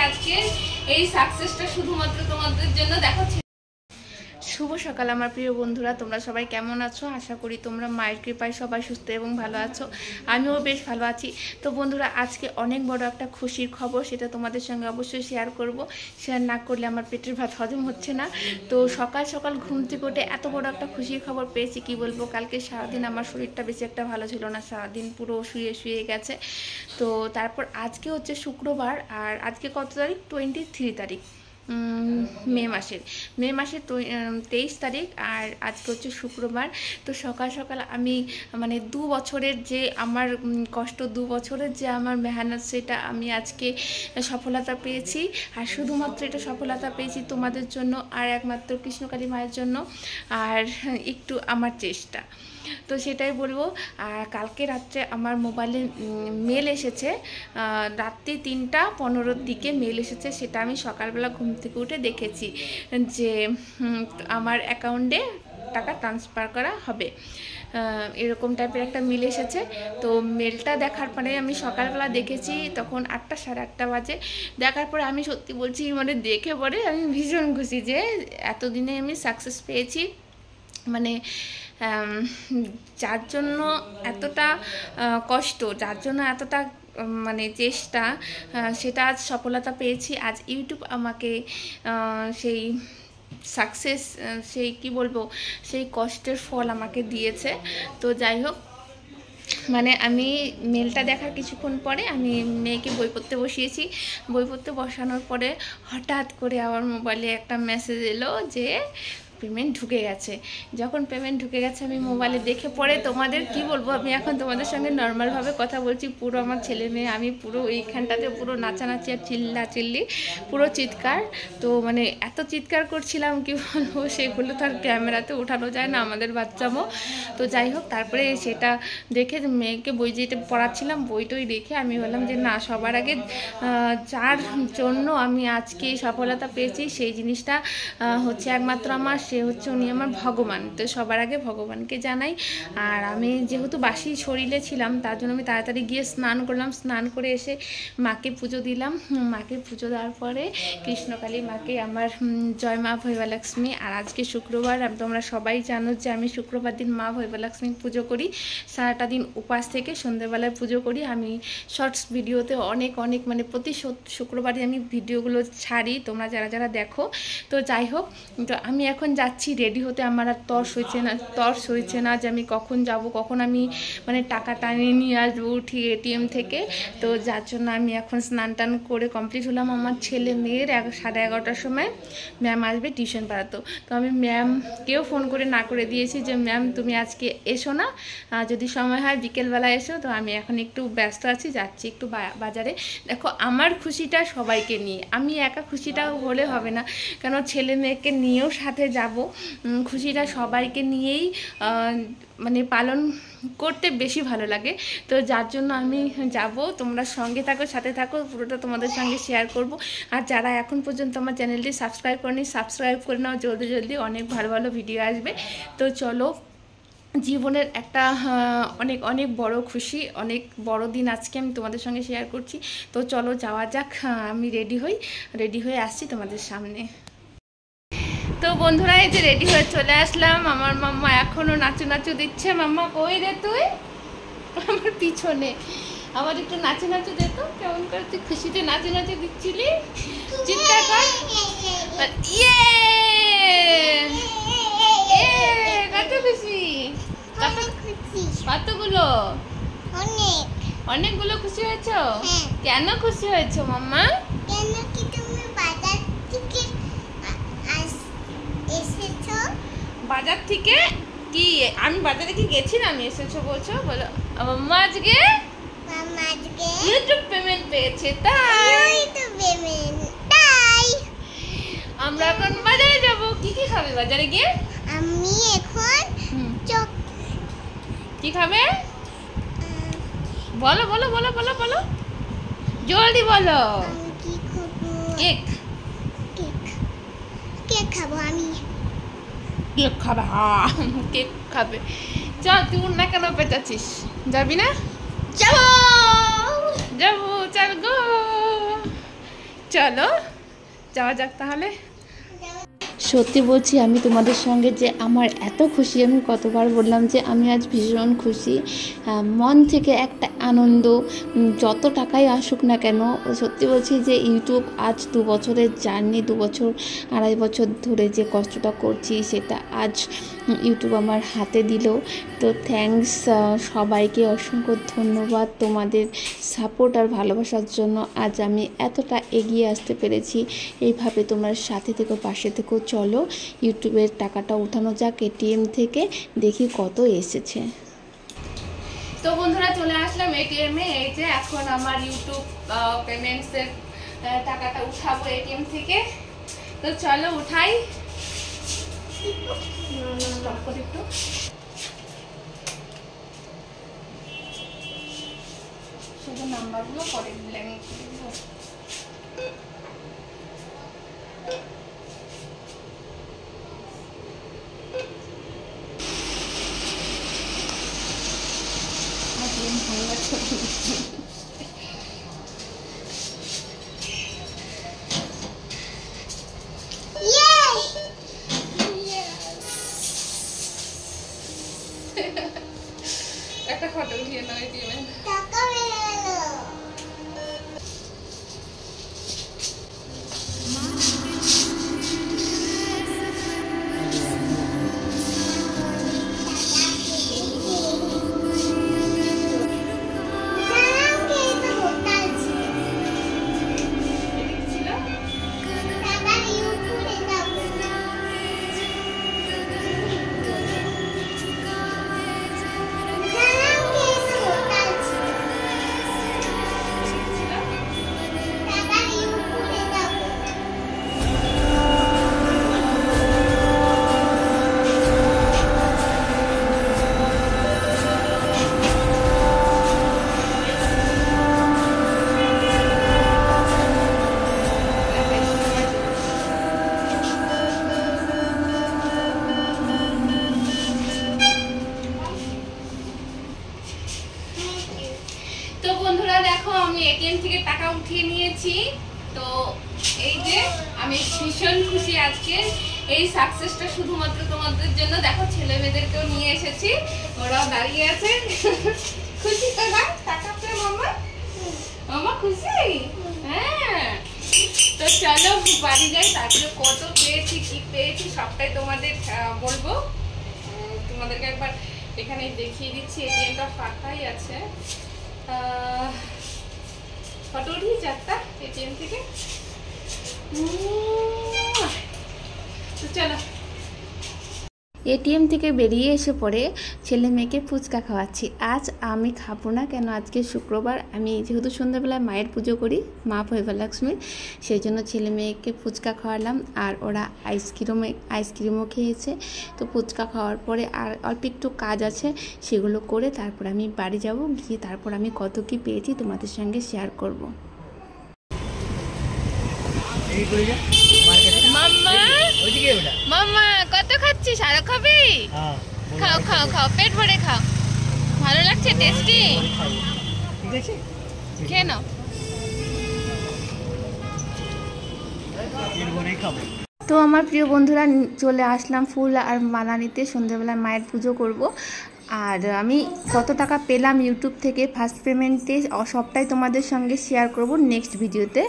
আজকে এই সাকসেসটা শুধুমাত্র তোমাদের জন্য। দেখো, শুভ সকাল আমার প্রিয় বন্ধুরা, তোমরা সবাই কেমন আছো? আশা করি তোমরা মায়ের কৃপায় সবাই সুস্থ এবং ভালো আছো। আমিও বেশ ভালো আছি। তো বন্ধুরা, আজকে অনেক বড় একটা খুশির খবর, সেটা তোমাদের সঙ্গে অবশ্যই শেয়ার করব। শেয়ার না করলে আমার পেটের ভাত হজম হচ্ছে না। তো সকাল সকাল ঘুম থেকে উঠে এত বড় একটা খুশির খবর পেয়েছি, কি বলবো। কালকে সারাদিন আমার শরীরটা বেশি একটা ভালো ছিল না, সারাদিন পুরো শুয়ে গেছে। তো তারপর আজকে হচ্ছে শুক্রবার, আর আজকে কত তারিখ? 23 তারিখ মে মাসের 23 তারিখ, আর আজকে হচ্ছে শুক্রবার। তো সকাল সকাল আমি মানে 2 বছরের যে আমার কষ্ট, 2 বছরের যে আমার মেহনত, সেটা আমি আজকে সফলতা পেয়েছি। আর শুধুমাত্র এটা সফলতা পেয়েছি তোমাদের জন্য, আর একমাত্র কৃষ্ণকালী মায়ের জন্য, আর একটু আমার চেষ্টা। তো সেটাই বলবো। আর কালকে রাত্রে আমার মোবাইলে মেল এসেছে, রাত্রি 3:15 দিকে মেল এসেছে। সেটা আমি সকালবেলা ঘুম থেকে উঠে দেখেছি যে আমার অ্যাকাউন্টে টাকা ট্রান্সফার করা হবে, এরকম টাইপের একটা মেল এসেছে। তো মেলটা দেখার পরে আমি সকালবেলা দেখেছি, তখন 8টা সাড়ে 8টা বাজে। দেখার পরে আমি সত্যি বলছি, মানে দেখে পরে আমি ভীষণ খুশি যে এতদিনে আমি সাকসেস পেয়েছি। মানে যার জন্য এতটা কষ্ট, যার জন্য এতটা মানে চেষ্টা, সেটা আজ সফলতা পেয়েছি। আজ ইউটিউব আমাকে সেই সাকসেস, সেই কি বলবো, সেই কষ্টের ফল আমাকে দিয়েছে। তো যাই হোক, মানে আমি মেলটা দেখার কিছুক্ষণ পরে আমি মেয়েকে বই পড়তে বসিয়েছি। বই পড়তে বসানোর পরে হঠাৎ করে আমার মোবাইলে একটা মেসেজ এলো যে পেমেন্ট ঢুকে গেছে। যখন পেমেন্ট ঢুকে গেছে আমি মোবাইলে দেখে পরে তোমাদের কি বলবো, আমি এখন তোমাদের সঙ্গে নর্মালভাবে কথা বলছি। পুরো আমার ছেলে মেয়ে, আমি পুরো ওইখানটাতে পুরো নাচানাচি আর চিল্লাচিল্লি, পুরো চিৎকার। তো মানে এত চিৎকার করছিলাম, কি বলবো, সেগুলো তো আর ক্যামেরাতে ওঠানো যায় না, আমাদের বাচ্চামো। তো যাই হোক, তারপরে সেটা দেখে মেয়েকে বই যেটা পড়াচ্ছিলাম, বইটই দেখে আমি বললাম যে না, সবার আগে যার জন্য আমি আজকে সফলতা পেয়েছি, সেই জিনিসটা হচ্ছে একমাত্র আমার, সে হচ্ছে উনি আমার ভগবান। তো সবার আগে ভগবানকে জানাই। আর আমি যেহেতু বাসি শরীরে ছিলাম, তার জন্য আমি তাড়াতাড়ি গিয়ে স্নান করলাম। স্নান করে এসে মাকে পুজো দিলাম। মাকে পুজো দেওয়ার পরে কৃষ্ণকালী মাকে আমার জয় মা ভৈবালক্ষ্মী। আর আজকে শুক্রবার, তোমরা সবাই জানো যে আমি শুক্রবার দিন মা ভৈবালক্ষ্মী পুজো করি। সারাটা দিন উপাস থেকে সন্ধ্যেবেলায় পুজো করি। আমি শর্টস ভিডিওতে অনেক মানে প্রতি শুক্রবারই আমি ভিডিওগুলো ছাড়ি, তোমরা যারা যারা দেখো। তো যাই হোক, তো আমি এখন যাচ্ছি রেডি হতে। আমার আর তর্স হয়েছে না যে আমি কখন যাব, কখন আমি মানে টাকাটা নিয়ে আসবো উঠি এটিএম থেকে। তো যার জন্য আমি এখন স্নান টান করে কমপ্লিট হলাম। আমার ছেলে মেয়ের 11:30টার সময় ম্যাম আসবে টিউশন পড়াতো। তো আমি ম্যামকেও ফোন করে না করে দিয়েছি যে ম্যাম তুমি আজকে এসো না, যদি সময় হয় বিকেলবেলা এসো। তো আমি এখন একটু ব্যস্ত আছি, যাচ্ছি একটু বাজারে। দেখো, আমার খুশিটা সবাইকে নিয়ে, আমি একা খুশিটা হলে হবে না, কেন ছেলে মেয়েকে নিয়েও সাথে যাব। খুশিটা সবাইকে নিয়েই মানে পালন করতে বেশি ভালো লাগে। তো যার জন্য আমি যাব, তোমরা সঙ্গে থাকো, সাথে থাকো, পুরোটা তোমাদের সঙ্গে শেয়ার করব। আর যারা এখন পর্যন্ত আমার চ্যানেলটি সাবস্ক্রাইব করেনি, সাবস্ক্রাইব করে নাও জলদি, অনেক ভালো ভালো ভিডিও আসবে। তো চলো, জীবনের একটা অনেক বড় খুশি, অনেক বড় দিন আজকে আমি তোমাদের সঙ্গে শেয়ার করছি। তো চলো যাওয়া যাক, আমি রেডি হয়ে আসছি তোমাদের সামনে। তো বন্ধুরা, এই যে রেডি হয়ে চলে আসলাম। আমার মাম্মা এখনো নাচু দিচ্ছে। মাম্মা কই রে তুই? আমার পিছনে। আমার একটু নাচু দে তো, কেমন করে তুই খুশিতে নাচু দিচ্ছিলি? চিৎকার কর। ইয়ে, কত খুশি, কতগুলো? অনেকগুলো খুশি হয়েছো? কেন খুশি হয়েছো মাম্মা? বাজার থেকে কি? আমি বাজারে কি গেছিলাম, এসেছো বলছো? বলো মাম্মা আজকে ইউটিউব পেমেন্ট পেয়েছে, তাই আমরা এখন বাজারে যাব। কি খাবে বাজারে গিয়ে? আমি এখন কি খাবে? বলো জলদি বলো। কেক খাবো আমি। কেক খাবে? হ্যাঁ, কেক খাবে। চল, তুই না কেন পেঁচাচ্ছিস? যাবি না? যাবো, চল গো। চলো যাওয়া যাক তাহলে। সত্যি বলছি, আমি তোমাদের সঙ্গে যে আমার এত খুশি, আমি কতবার বললাম যে আমি আজ ভীষণ খুশি, মন থেকে একটা আনন্দ। যত টাকাই আসুক না কেন, সত্যি বলছি যে ইউটিউব আজ 2 বছরের জার্নি, 2 বছর 2.5 বছর ধরে যে কষ্টটা করছি সেটা আজ ইউটিউব আমার হাতে দিল। তো থ্যাঙ্কস সবাইকে, অসংখ্য ধন্যবাদ তোমাদের সাপোর্ট আর ভালোবাসার জন্য আজ আমি এতটা এগিয়ে আসতে পেরেছি। এইভাবে তোমরা সাথে থেকো, পাশে থেকো। চলো ইউটিউবের টাকাটা উঠানো যাক এটিএম থেকে, দেখি কত এসেছে। তো বন্ধুরা চলে আসলাম এটিএমে। এই যে এখন আমার ইউটিউব পেমেন্টসের টাকাটা উঠাবো এটিএম থেকে। তো চলো উঠাই। স্টপ করে একটু। শুধু নাম্বারগুলো পরে ব্ল্যাঙ্ক করে দেবো। ভালো লাগছে। একটা ফটো উঠিয়ে নাও এটিএমে। টাকা মেরে গেল। তো বন্ধুরা দেখো, আমি এটিএম থেকে টাকা উঠিয়ে নিয়েছি। তো এই যে আমি ভীষণ খুশি আজকে। এই সাকসেসটা শুধুমাত্র তোমাদের জন্য। দেখো ছেলে মেয়েদেরকেও নিয়ে এসেছি, ওরাও দাঁড়িয়ে আছে। খুশি তো না টাকা পেয়ে মামা? মামা খুশি? হ্যাঁ। তো চলো বাড়ি যাই, তারপরে কত পেয়েছি কি পেয়েছি সবটাই তোমাদের বলবো। তোমাদেরকে একবার এখানে দেখিয়ে দিচ্ছি। এটিএমটা ফাঁকাই আছে। ফটো উঠিয়েছি একটা এটিএম থেকে। তো চলো এটিএম থেকে বেরিয়ে এসে পরে ছেলে মেয়েকে ফুচকা খাওয়াচ্ছি। আজ আমি খাবো না, কেন আজকে শুক্রবার, আমি যেহেতু সন্ধ্যাবেলায় মায়ের পুজো করি, মা ভৈবালক্ষ্মীর, সেই জন্য ছেলে মেয়েকে ফুচকা খাওয়ালাম। আর ওরা আইসক্রিমও খেয়েছে। তো ফুচকা খাওয়ার পরে আর অল্প একটু কাজ আছে, সেগুলো করে তারপর আমি বাড়ি যাব। গিয়ে তারপর আমি কত কি পেয়েছি তোমাদের সঙ্গে শেয়ার করব। মাম্মা কত খাচ্ছিস? আরো খাবি? খাও খাও খাও, পেট ভরে খাও। ভালো লাগছে? টেস্টি? খেয়ে নাও। তো আমার প্রিয় বন্ধুরা, চলে আসলাম ফুল আর মালা নিতে। সন্ধ্যাবেলায় মায়ের পুজো করব। আর আমি কত টাকা পেলাম ইউটিউব থেকে ফার্স্ট পেমেন্টে, সবটাই তোমাদের সঙ্গে শেয়ার করব নেক্সট ভিডিওতে।